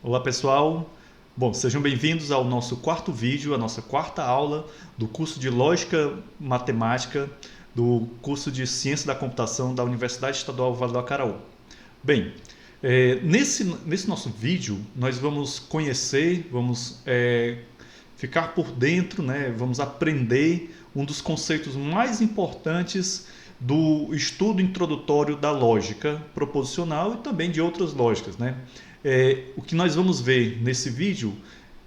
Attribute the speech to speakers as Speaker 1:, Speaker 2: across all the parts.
Speaker 1: Olá pessoal, bom, sejam bem-vindos ao nosso quarto vídeo, a nossa quarta aula do curso de Lógica Matemática do curso de Ciência da Computação da Universidade Estadual Vale do Acaraú. Bem, nesse nosso vídeo nós vamos conhecer, vamos ficar por dentro, né, vamos aprender um dos conceitos mais importantes do estudo introdutório da lógica proposicional e também de outras lógicas, né? O que nós vamos ver nesse vídeo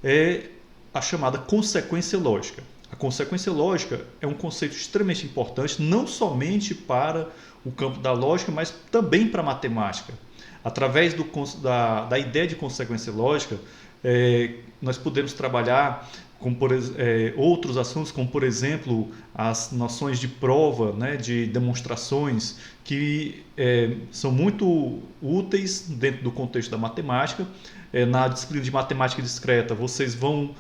Speaker 1: é a chamada consequência lógica. A consequência lógica é um conceito extremamente importante, não somente para o campo da lógica, mas também para a matemática. Através da ideia de consequência lógica, nós podemos trabalhar com outros assuntos, como por exemplo as noções de prova, né, de demonstrações, que são muito úteis dentro do contexto da matemática. Na disciplina de matemática discreta, vocês vão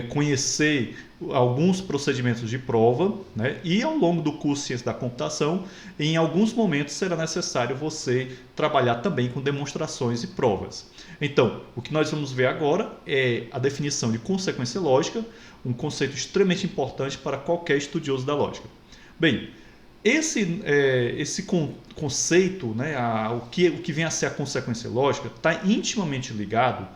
Speaker 1: conhecer alguns procedimentos de prova, né? E ao longo do curso de Ciência da Computação, em alguns momentos será necessário você trabalhar também com demonstrações e provas. Então, o que nós vamos ver agora é a definição de consequência lógica, um conceito extremamente importante para qualquer estudioso da lógica. Bem, esse conceito, né, o que vem a ser a consequência lógica, está intimamente ligado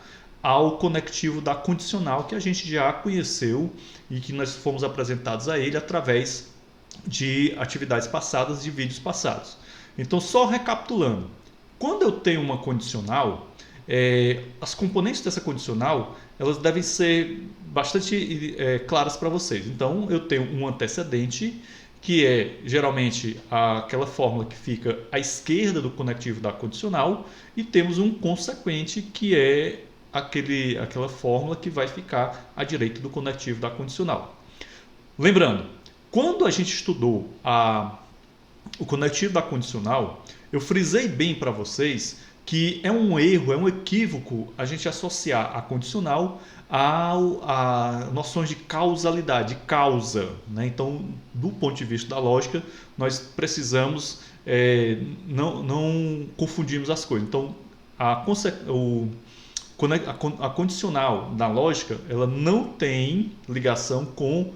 Speaker 1: ao conectivo da condicional, que a gente já conheceu e que nós fomos apresentados a ele através de atividades passadas, de vídeos passados. Então, só recapitulando, quando eu tenho uma condicional, as componentes dessa condicional elas devem ser bastante claras para vocês. Então, eu tenho um antecedente, que é geralmente aquela fórmula que fica à esquerda do conectivo da condicional, e temos um consequente, que é aquela fórmula que vai ficar à direita do conectivo da condicional. Lembrando, quando a gente estudou o conectivo da condicional, eu frisei bem para vocês que é um erro, é um equívoco a gente associar a condicional a noções de causalidade, de causa, né? Então, do ponto de vista da lógica, nós precisamos não confundirmos as coisas. Então, a condicional da lógica, ela não tem ligação com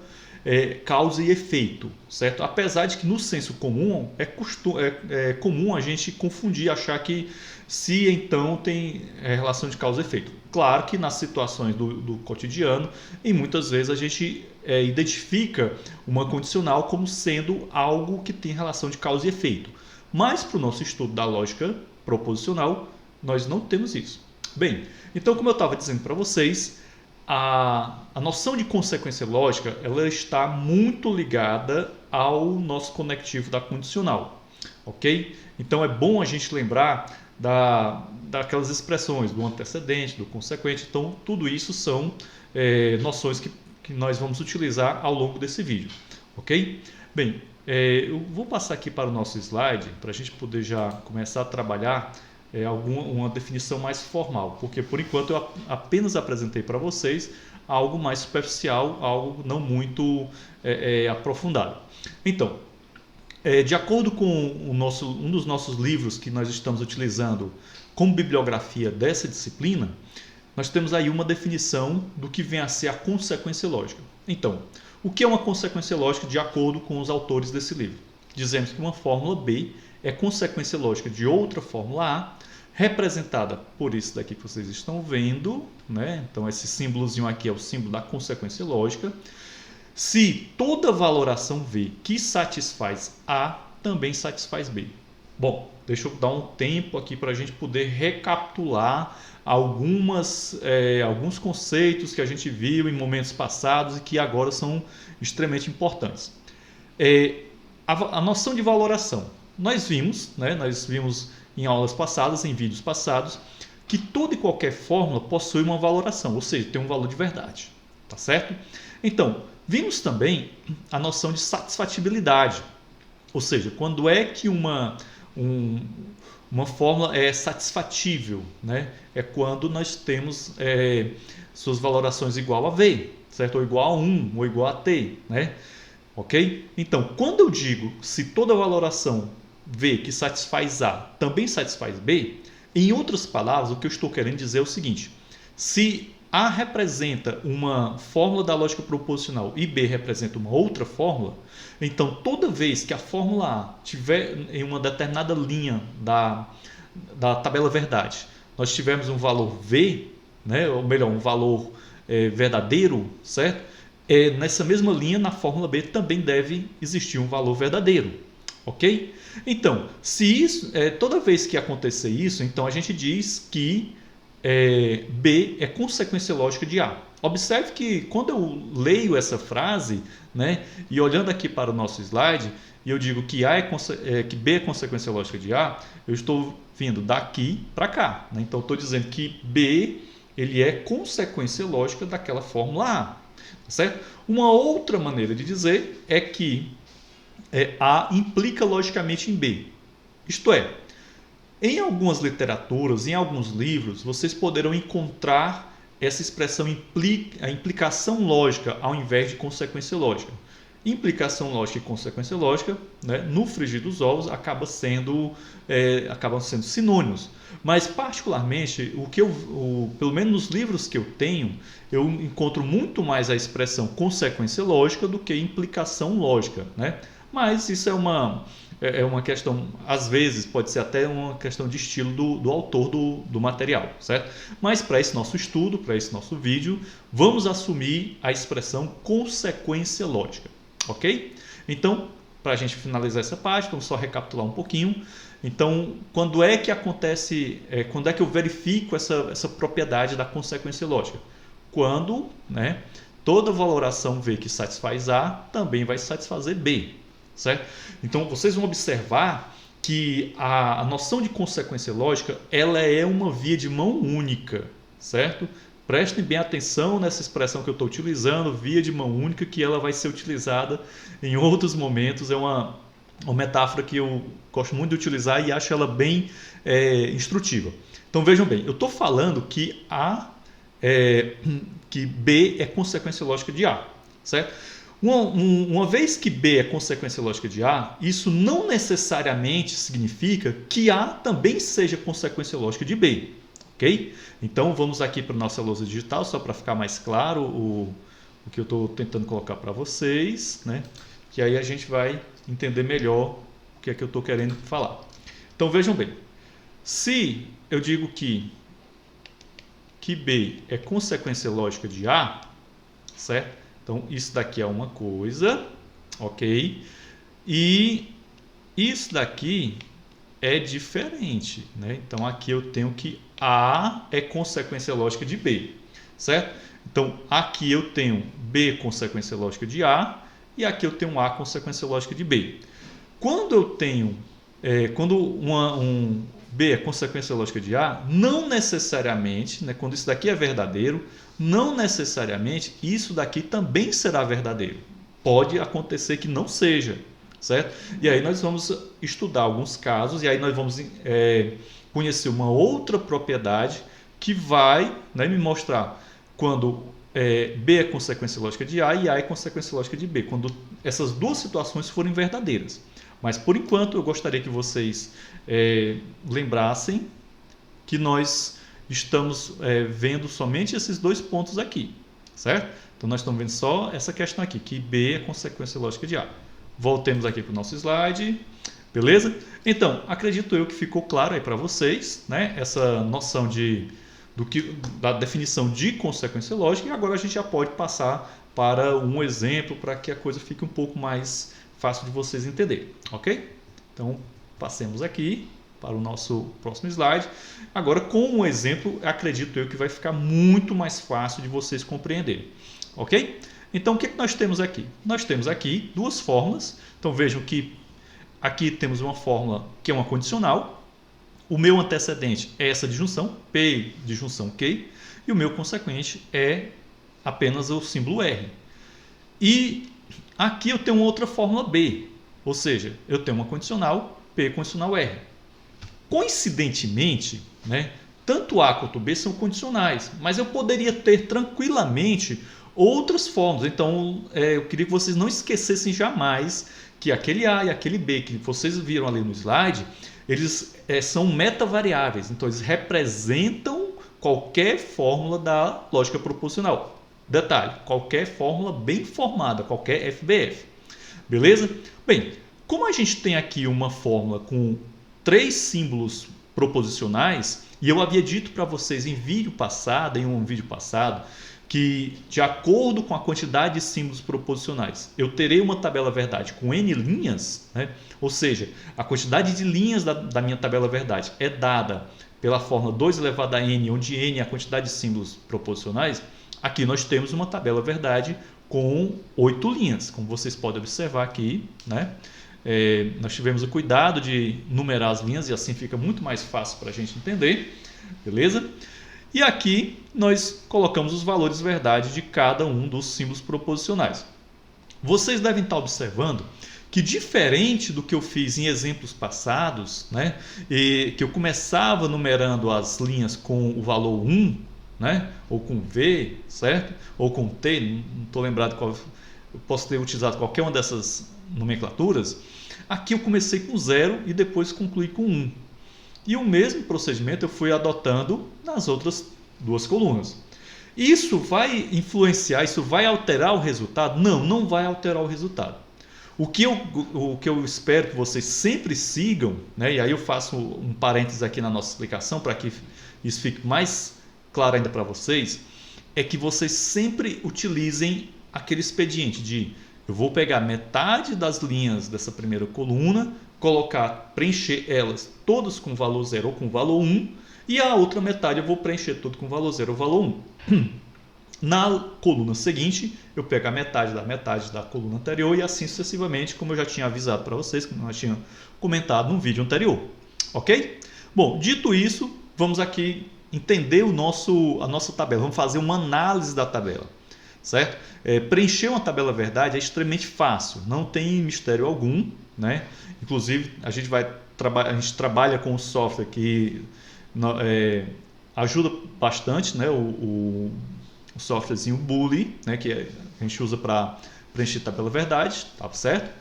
Speaker 1: causa e efeito, certo? Apesar de que no senso comum é comum a gente confundir, achar que se então tem relação de causa e efeito. Claro que nas situações do cotidiano, e muitas vezes a gente identifica uma condicional como sendo algo que tem relação de causa e efeito. Mas para o nosso estudo da lógica proposicional, nós não temos isso. Bem, então como eu estava dizendo para vocês, a noção de consequência lógica ela está muito ligada ao nosso conectivo da condicional, ok? Então é bom a gente lembrar daquelas expressões do antecedente, do consequente. Então tudo isso são noções que nós vamos utilizar ao longo desse vídeo, ok? Bem, eu vou passar aqui para o nosso slide para a gente poder já começar a trabalhar uma definição mais formal, porque por enquanto eu apenas apresentei para vocês algo mais superficial, algo não muito aprofundado. Então, de acordo com um dos nossos livros que nós estamos utilizando como bibliografia dessa disciplina, nós temos aí uma definição do que vem a ser a consequência lógica. Então, o que é uma consequência lógica de acordo com os autores desse livro? Dizemos que uma fórmula B é consequência lógica de outra fórmula A, representada por isso daqui que vocês estão vendo, né? Então esse símbolozinho aqui é o símbolo da consequência lógica. Se toda valoração V que satisfaz A também satisfaz B. Bom, deixa eu dar um tempo aqui para a gente poder recapitular alguns conceitos que a gente viu em momentos passados e que agora são extremamente importantes. A noção de valoração. Nós vimos em aulas passadas, em vídeos passados, que toda e qualquer fórmula possui uma valoração, ou seja, tem um valor de verdade, tá certo? Então, vimos também a noção de satisfatibilidade, ou seja, quando é que uma fórmula é satisfatível, né? É quando nós temos suas valorações igual a V, certo? Ou igual a 1, ou igual a T, né? Ok? Então, quando eu digo se toda valoração V que satisfaz A também satisfaz B, em outras palavras, o que eu estou querendo dizer é o seguinte: Se A representa uma fórmula da lógica proposicional e B representa uma outra fórmula, então toda vez que a fórmula A tiver em uma determinada linha da tabela verdade, nós tivermos um valor V, né, ou melhor, um valor verdadeiro, certo? Nessa mesma linha, na fórmula B também deve existir um valor verdadeiro, ok? Então, se isso, toda vez que acontecer isso, então a gente diz que B é consequência lógica de A. Observe que quando eu leio essa frase, né, e olhando aqui para o nosso slide, e eu digo que, que B é consequência lógica de A, eu estou vindo daqui para cá, né? Então, eu estou dizendo que B ele é consequência lógica daquela fórmula A. Certo? Uma outra maneira de dizer é que A implica logicamente em B. Isto é, em algumas literaturas, em alguns livros, vocês poderão encontrar essa expressão a implicação lógica ao invés de consequência lógica. Implicação lógica e consequência lógica, né, no frigir dos ovos, acabam sendo sinônimos. Mas, particularmente, pelo menos nos livros que eu tenho, eu encontro muito mais a expressão consequência lógica do que implicação lógica, né? Mas isso é uma questão, às vezes, pode ser até uma questão de estilo do autor do material, certo? Mas para esse nosso estudo, para esse nosso vídeo, vamos assumir a expressão consequência lógica, ok? Então, para a gente finalizar essa parte, vamos só recapitular um pouquinho. Então, quando é que acontece, quando é que eu verifico essa propriedade da consequência lógica? Quando, né, toda valoração V que satisfaz A também vai satisfazer B, certo? Então, vocês vão observar que a noção de consequência lógica ela é uma via de mão única, certo? Prestem bem atenção nessa expressão que eu estou utilizando, via de mão única, que ela vai ser utilizada em outros momentos. É uma metáfora que eu gosto muito de utilizar e acho ela bem instrutiva. Então vejam bem, eu estou falando que que B é consequência lógica de A, certo? Uma vez que B é consequência lógica de A, isso não necessariamente significa que A também seja consequência lógica de B, ok? Então vamos aqui para a nossa lousa digital, só para ficar mais claro o que eu estou tentando colocar para vocês, né? Que aí a gente vai entender melhor o que é que eu estou querendo falar. Então vejam bem, se eu digo que B é consequência lógica de A, certo? Então isso daqui é uma coisa, ok? E isso daqui é diferente, né? Então aqui eu tenho que A é consequência lógica de B, certo? Então aqui eu tenho B consequência lógica de A e aqui eu tenho A consequência lógica de B. Quando eu tenho, B é consequência lógica de A, não necessariamente, né, quando isso daqui é verdadeiro, não necessariamente isso daqui também será verdadeiro. Pode acontecer que não seja, certo? E aí nós vamos estudar alguns casos e aí nós vamos conhecer uma outra propriedade que vai, né, me mostrar quando B é consequência lógica de A e A é consequência lógica de B, quando essas duas situações forem verdadeiras. Mas por enquanto eu gostaria que vocês lembrassem que nós estamos vendo somente esses dois pontos aqui, certo? Então nós estamos vendo só essa questão aqui, que B é consequência lógica de A. Voltemos aqui para o nosso slide, beleza? Então, acredito eu que ficou claro aí para vocês, né, essa noção da definição de consequência lógica, e agora a gente já pode passar para um exemplo para que a coisa fique um pouco mais fácil de vocês entenderem, ok? Então, passemos aqui para o nosso próximo slide. Agora, com um exemplo, acredito eu que vai ficar muito mais fácil de vocês compreenderem, ok? Então, o que nós temos aqui? Nós temos aqui duas fórmulas. Então, vejam que aqui temos uma fórmula que é uma condicional. O meu antecedente é essa disjunção, P disjunção Q, e o meu consequente é apenas o símbolo R. E aqui eu tenho outra fórmula B, ou seja, eu tenho uma condicional, P condicional R. Coincidentemente, né, tanto A quanto B são condicionais, mas eu poderia ter tranquilamente outras fórmulas. Então, eu queria que vocês não esquecessem jamais que aquele A e aquele B que vocês viram ali no slide, eles são metavariáveis. Então, eles representam qualquer fórmula da lógica proposicional. Detalhe, qualquer fórmula bem formada, qualquer FBF. Beleza? Bem, como a gente tem aqui uma fórmula com 3 símbolos proposicionais, e eu havia dito para vocês em um vídeo passado, que de acordo com a quantidade de símbolos proposicionais, eu terei uma tabela verdade com N linhas, né? Ou seja, a quantidade de linhas da minha tabela verdade é dada pela fórmula 2 elevado a N, onde N é a quantidade de símbolos proposicionais. Aqui nós temos uma tabela verdade com 8 linhas, como vocês podem observar aqui, né? Nós tivemos o cuidado de numerar as linhas e assim fica muito mais fácil para a gente entender, beleza? E aqui nós colocamos os valores verdade de cada um dos símbolos proposicionais. Vocês devem estar observando que, diferente do que eu fiz em exemplos passados, né, e que eu começava numerando as linhas com o valor 1, né, ou com V, certo? Ou com T, não estou lembrado qual, eu posso ter utilizado qualquer uma dessas nomenclaturas. Aqui eu comecei com 0 e depois concluí com 1. E o mesmo procedimento eu fui adotando nas outras 2 colunas. Isso vai influenciar, isso vai alterar o resultado? Não, não vai alterar o resultado. O que eu espero que vocês sempre sigam, né, e aí eu faço um parênteses aqui na nossa explicação para que isso fique mais claro ainda para vocês, é que vocês sempre utilizem aquele expediente de eu vou pegar metade das linhas dessa primeira coluna, preencher elas todas com valor 0 ou com valor 1, e a outra metade eu vou preencher tudo com valor 0 ou valor 1. Na coluna seguinte, eu pego a metade da coluna anterior e assim sucessivamente, como eu já tinha avisado para vocês, como eu já tinha comentado no vídeo anterior. Ok? Bom, dito isso, vamos aqui entender a nossa tabela. Vamos fazer uma análise da tabela. Certo? Preencher uma tabela verdade é extremamente fácil, não tem mistério algum, né? Inclusive, a gente trabalha com um software que ajuda bastante, né? O softwarezinho Bully, né? Que a gente usa para preencher tabela verdade, tá certo?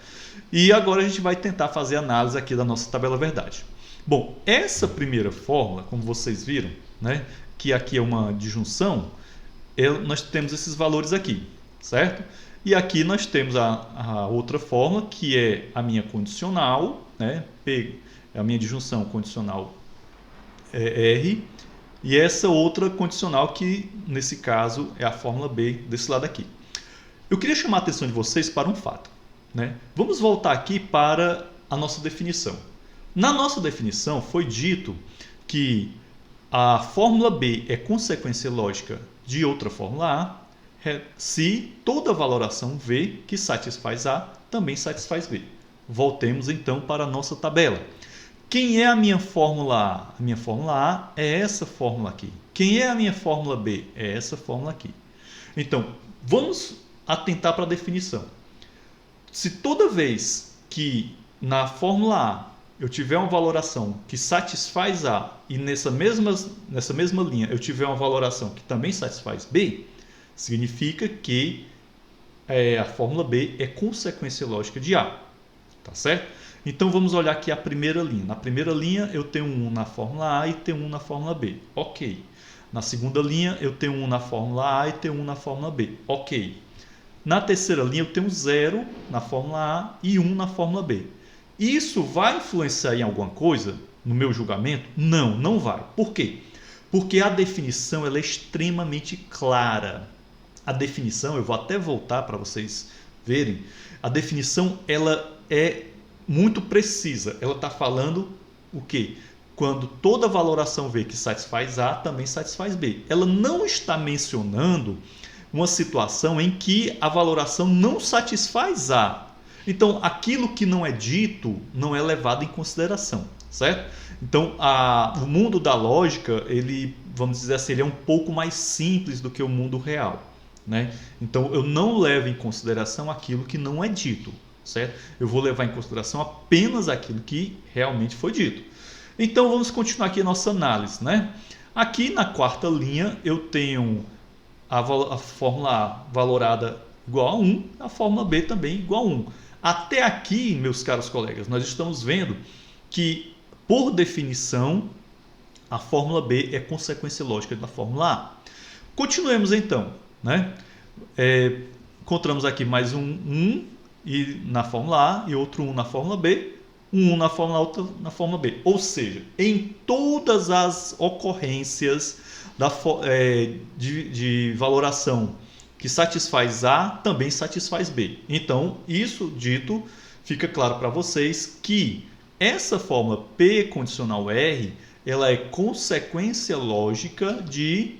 Speaker 1: E agora a gente vai tentar fazer a análise aqui da nossa tabela verdade. Bom, essa primeira fórmula, como vocês viram, né? Que aqui é uma disjunção, nós temos esses valores aqui, certo? E aqui nós temos a outra fórmula, que é a minha condicional, né? A minha disjunção condicional R, e essa outra condicional que, nesse caso, é a fórmula B desse lado aqui. Eu queria chamar a atenção de vocês para um fato, né? Vamos voltar aqui para a nossa definição. Na nossa definição foi dito que a fórmula B é consequência lógica de outra fórmula A, se toda valoração V que satisfaz A também satisfaz B. Voltemos então para a nossa tabela. Quem é a minha fórmula A? A minha fórmula A é essa fórmula aqui. Quem é a minha fórmula B? É essa fórmula aqui. Então, vamos atentar para a definição. Se toda vez que na fórmula A eu tiver uma valoração que satisfaz A e nessa mesma linha eu tiver uma valoração que também satisfaz B, significa que a fórmula B é consequência lógica de A. Tá certo? Então vamos olhar aqui a primeira linha. Na primeira linha eu tenho 1 na fórmula A e tenho 1 na fórmula B. Ok. Na segunda linha eu tenho 1 na fórmula A e tenho 1 na fórmula B. Ok. Na terceira linha eu tenho 0 na fórmula A e 1 na fórmula B. Isso vai influenciar em alguma coisa no meu julgamento? Não, não vai. Por quê? Porque a definição ela é extremamente clara. A definição, eu vou até voltar para vocês verem, a definição ela é muito precisa. Ela está falando o quê? Quando toda valoração V que satisfaz A também satisfaz B. Ela não está mencionando uma situação em que a valoração não satisfaz A. Então, aquilo que não é dito não é levado em consideração, certo? Então, o mundo da lógica, ele, vamos dizer assim, ele é um pouco mais simples do que o mundo real, né? Então, eu não levo em consideração aquilo que não é dito, certo? Eu vou levar em consideração apenas aquilo que realmente foi dito. Então, vamos continuar aqui a nossa análise, né? Aqui na quarta linha, eu tenho a fórmula A valorada igual a 1, a fórmula B também igual a 1. Até aqui, meus caros colegas, nós estamos vendo que, por definição, a fórmula B é consequência lógica da fórmula A. Continuemos então, né? Encontramos aqui mais um na fórmula A e outro 1 na fórmula B, um na fórmula A, outro na fórmula B. Ou seja, em todas as ocorrências de valoração que satisfaz A, também satisfaz B. Então, isso dito, fica claro para vocês que essa fórmula P condicional R, ela é consequência lógica de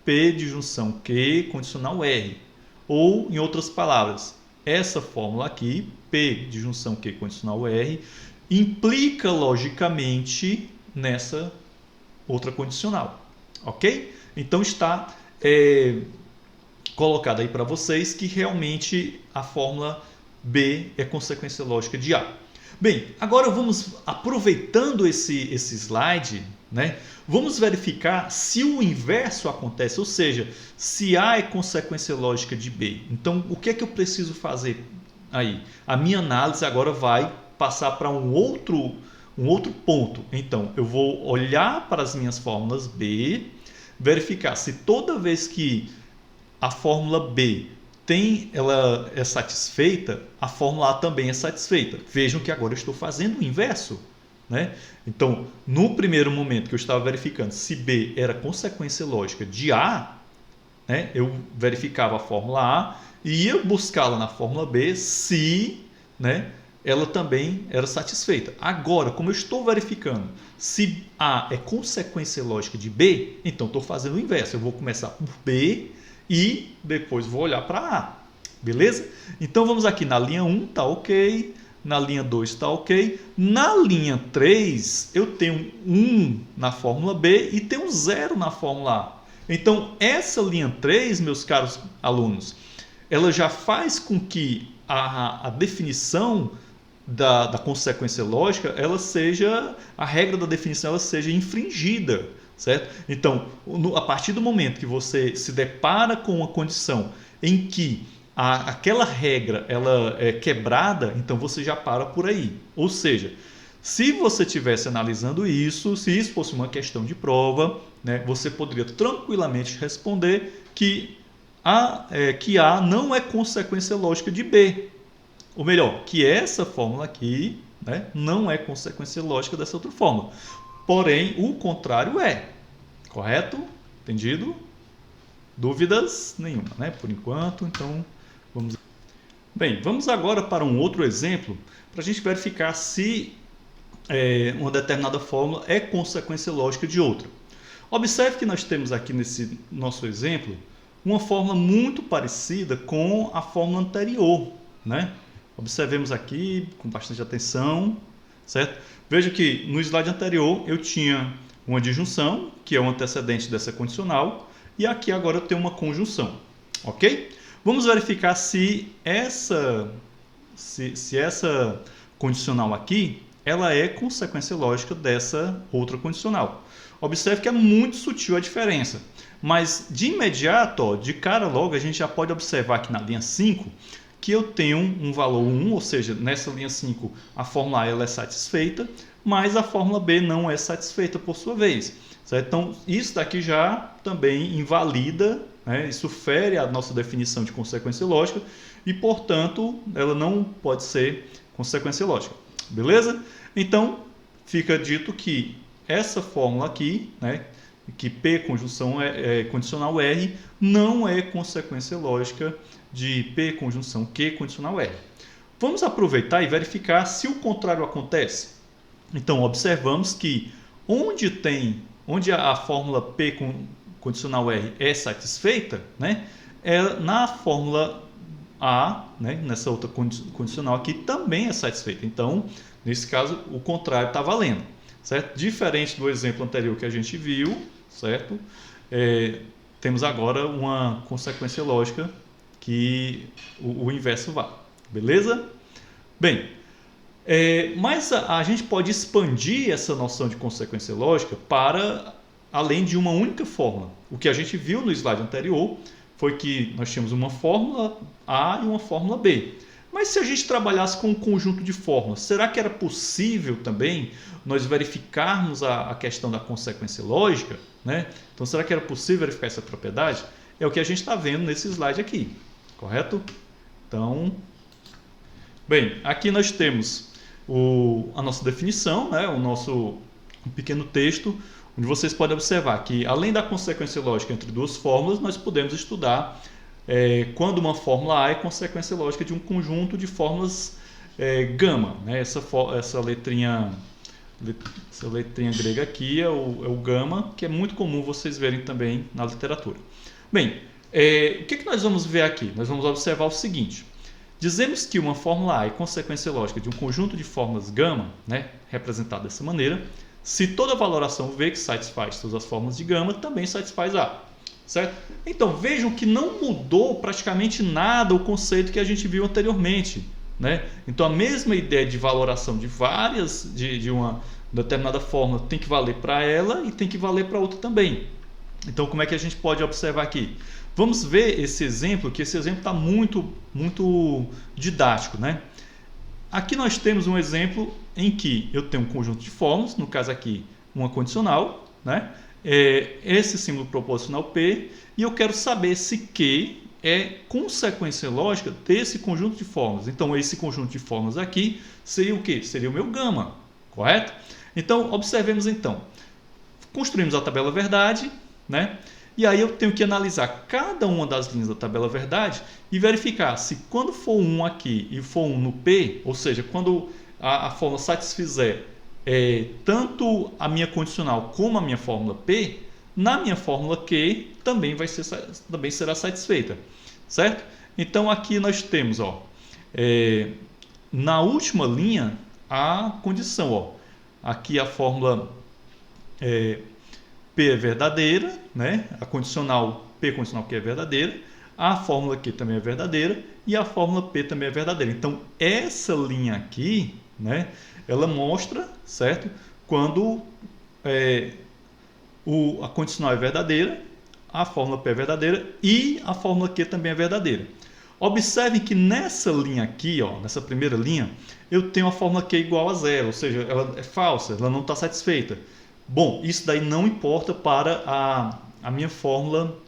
Speaker 1: P disjunção Q condicional R. Ou, em outras palavras, essa fórmula aqui, P disjunção Q condicional R, implica logicamente nessa outra condicional. Ok? Então está colocado aí para vocês que realmente a fórmula B é consequência lógica de A. Bem, agora vamos, aproveitando esse slide, né, vamos verificar se o inverso acontece, ou seja, se A é consequência lógica de B. Então, o que é que eu preciso fazer aí? A minha análise agora vai passar para um outro ponto. Então, eu vou olhar para as minhas fórmulas B, verificar se toda vez que a fórmula B ela é satisfeita, a fórmula A também é satisfeita. Vejam que agora eu estou fazendo o inverso, né? Então, no primeiro momento que eu estava verificando se B era consequência lógica de A, né, eu verificava a fórmula A e ia buscá-la na fórmula B se, né, ela também era satisfeita. Agora, como eu estou verificando se A é consequência lógica de B, então estou fazendo o inverso. Eu vou começar por B e depois vou olhar para A. Beleza? Então vamos aqui na linha 1, está ok. Na linha 2 está ok. Na linha 3 eu tenho 1 na fórmula B e tenho 0 na fórmula A. Então essa linha 3, meus caros alunos, ela já faz com que a definição da consequência lógica, ela seja, a regra da definição ela seja infringida, certo? Então, a partir do momento que você se depara com uma condição em que aquela regra ela é quebrada, então você já para por aí. Ou seja, se você estivesse analisando isso, se isso fosse uma questão de prova, né, você poderia tranquilamente responder que A não é consequência lógica de B. Ou melhor, que essa fórmula aqui, né, não é consequência lógica dessa outra fórmula. Porém, o contrário é. Correto? Entendido? Dúvidas nenhuma, né? Por enquanto, então vamos. Bem, vamos agora para um outro exemplo para a gente verificar se uma determinada fórmula é consequência lógica de outra. Observe que nós temos aqui nesse nosso exemplo uma fórmula muito parecida com a fórmula anterior, né? Observemos aqui com bastante atenção, certo? Veja que no slide anterior eu tinha uma disjunção, que é o antecedente dessa condicional, e aqui agora eu tenho uma conjunção, ok? Vamos verificar se essa condicional aqui, ela é consequência lógica dessa outra condicional. Observe que é muito sutil a diferença, mas de imediato, ó, de cara logo, a gente já pode observar aqui na linha 5, que eu tenho um valor 1, ou seja, nessa linha 5 a fórmula A ela é satisfeita, mas a fórmula B não é satisfeita por sua vez. Certo? Então, isso daqui já também invalida, né? Isso fere a nossa definição de consequência lógica e, portanto, ela não pode ser consequência lógica. Beleza? Então, fica dito que essa fórmula aqui, né, que P conjunção condicional R, não é consequência lógica de P conjunção Q condicional R. Vamos aproveitar e verificar se o contrário acontece. Então, observamos que onde a fórmula P condicional R é satisfeita, né, na fórmula A, né, nessa outra condicional aqui, também é satisfeita. Então, nesse caso, o contrário está valendo. Certo? Diferente do exemplo anterior que a gente viu, certo? Temos agora uma consequência lógica que o inverso vale. Beleza? Bem, mas a gente pode expandir essa noção de consequência lógica para além de uma única fórmula. O que a gente viu no slide anterior foi que nós tínhamos uma fórmula A e uma fórmula B. Mas se a gente trabalhasse com um conjunto de fórmulas, será que era possível também nós verificarmos a questão da consequência lógica, né? Então, será que era possível verificar essa propriedade? É o que a gente está vendo nesse slide aqui, correto? Então, bem, aqui nós temos a nossa definição, né? O nosso pequeno texto, onde vocês podem observar que, além da consequência lógica entre duas fórmulas, nós podemos estudar quando uma fórmula A é consequência lógica de um conjunto de fórmulas gama, né? Essa letrinha grega aqui é o gama, que é muito comum vocês verem também na literatura. Bem, o que nós vamos ver aqui? Nós vamos observar o seguinte. Dizemos que uma fórmula A é consequência lógica de um conjunto de fórmulas gama, né, representado dessa maneira, se toda valoração V que satisfaz todas as fórmulas de gama também satisfaz A. Certo? Então vejam que não mudou praticamente nada o conceito que a gente viu anteriormente, né? Então a mesma ideia de valoração de várias de uma determinada fórmula tem que valer para ela e tem que valer para outra também. Então como é que a gente pode observar aqui? Vamos ver esse exemplo, que esse exemplo está muito didático, né? Aqui nós temos um exemplo em que eu tenho um conjunto de fórmulas, no caso aqui uma condicional, né? Esse símbolo proposicional P, e eu quero saber se Q é consequência lógica desse conjunto de fórmulas. Então, esse conjunto de fórmulas aqui seria o quê? Seria o meu gama, correto? Então, observemos então. Construímos a tabela verdade, né? E aí eu tenho que analisar cada uma das linhas da tabela verdade e verificar se quando for 1 aqui e for 1 no P, ou seja, quando a fórmula satisfizer tanto a minha condicional como a minha fórmula P, na minha fórmula Q também será satisfeita, certo? Então aqui nós temos, na última linha a condição, aqui a fórmula P é verdadeira, né? A condicional P condicional Q é verdadeira, a fórmula Q também é verdadeira e a fórmula P também é verdadeira. Então essa linha aqui, né? Ela mostra, certo? Quando a condicional é verdadeira, a fórmula P é verdadeira e a fórmula Q também é verdadeira. Observem que nessa linha aqui, nessa primeira linha, eu tenho a fórmula Q igual a zero, ou seja, ela é falsa, ela não está satisfeita. Bom, isso daí não importa para a minha fórmula,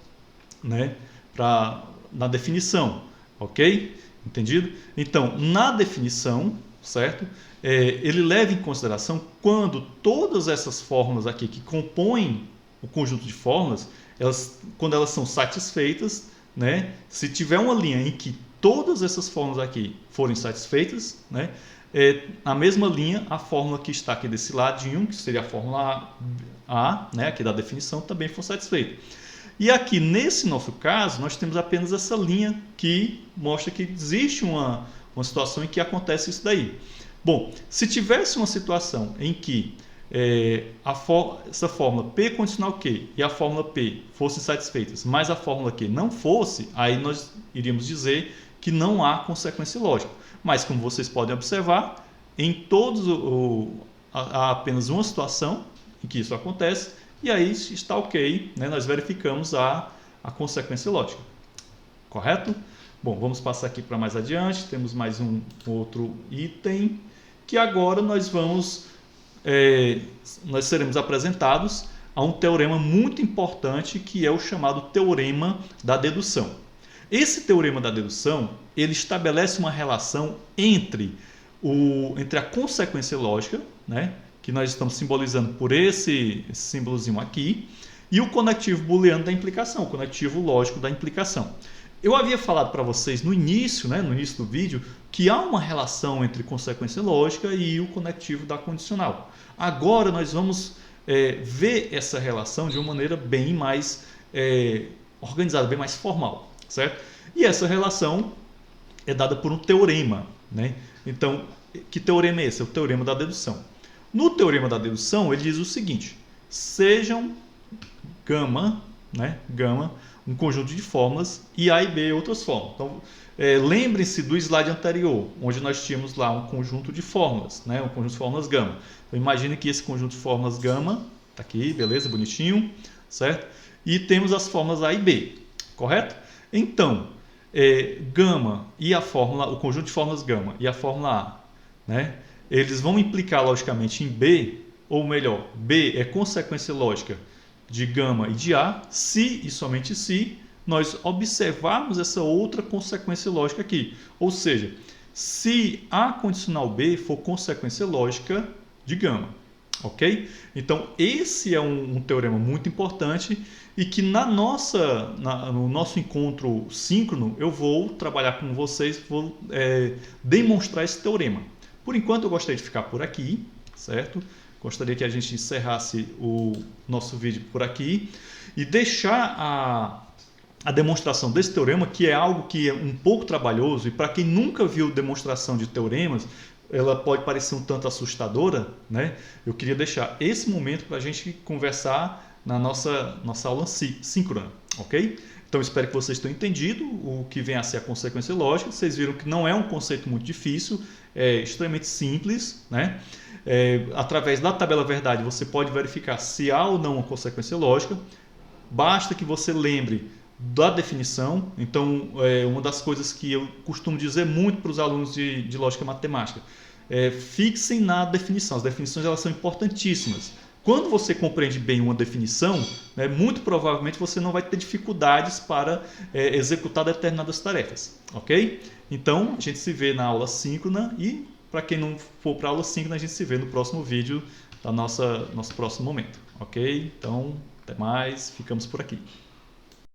Speaker 1: né, na definição, ok? Entendido? Então, na definição, certo? Ele leva em consideração quando todas essas fórmulas aqui que compõem o conjunto de fórmulas, quando elas são satisfeitas, né? Se tiver uma linha em que todas essas fórmulas aqui forem satisfeitas, né? Na mesma linha, a fórmula que está aqui desse ladinho, que seria a fórmula A, né? Aqui da definição, também for satisfeita. E aqui, nesse nosso caso, nós temos apenas essa linha que mostra que existe uma situação em que acontece isso daí. Bom, se tivesse uma situação em que essa fórmula P condicional Q e a fórmula P fossem satisfeitas, mas a fórmula Q não fosse, aí nós iríamos dizer que não há consequência lógica. Mas como vocês podem observar, em todos há apenas uma situação em que isso acontece, e aí está ok, né? Nós verificamos a consequência lógica. Correto? Bom, vamos passar aqui para mais adiante. Temos mais um outro item, que agora nós seremos apresentados a um teorema muito importante, que é o chamado teorema da dedução. Esse teorema da dedução, ele estabelece uma relação entre a consequência lógica, né, que nós estamos simbolizando por esse símbolozinho aqui, e o conectivo booleano da implicação, o conectivo lógico da implicação. Eu havia falado para vocês no início, né, no início do vídeo, que há uma relação entre consequência lógica e o conectivo da condicional. Agora nós vamos ver essa relação de uma maneira bem mais organizada, bem mais formal, certo? E essa relação é dada por um teorema, né? Então, que teorema é esse? É o teorema da dedução. No teorema da dedução, ele diz o seguinte: sejam gama, né, gama, um conjunto de fórmulas, e A e B outras fórmulas. Então, lembrem-se do slide anterior, onde nós tínhamos lá um conjunto de fórmulas, né, um conjunto de fórmulas gama. Então, imagine que esse conjunto de fórmulas gama, está aqui, beleza, bonitinho, certo? E temos as fórmulas A e B, correto? Então, gama e a fórmula, o conjunto de fórmulas gama e a fórmula A, né, eles vão implicar logicamente em B, ou melhor, B é consequência lógica de gama e de A, se e somente se nós observarmos essa outra consequência lógica aqui. Ou seja, se A condicional B for consequência lógica de gama. Ok? Então, esse é um teorema muito importante e que no nosso encontro síncrono eu vou trabalhar com vocês, vou demonstrar esse teorema. Por enquanto, eu gostaria de ficar por aqui, certo? Gostaria que a gente encerrasse o nosso vídeo por aqui e deixar a demonstração desse teorema, que é algo que é um pouco trabalhoso e para quem nunca viu demonstração de teoremas, ela pode parecer um tanto assustadora, né? Eu queria deixar esse momento para a gente conversar na nossa aula síncrona, ok? Então, espero que vocês tenham entendido o que vem a ser a consequência lógica. Vocês viram que não é um conceito muito difícil, é extremamente simples, né? Através da tabela verdade, você pode verificar se há ou não uma consequência lógica. Basta que você lembre da definição. Então, uma das coisas que eu costumo dizer muito para os alunos de lógica matemática, fixem na definição. As definições elas são importantíssimas. Quando você compreende bem uma definição, né, muito provavelmente você não vai ter dificuldades para executar determinadas tarefas, ok? Então, a gente se vê na aula síncrona e, para quem não for para a aula síncrona, a gente se vê no próximo vídeo da nosso próximo momento, ok? Então, até mais, ficamos por aqui.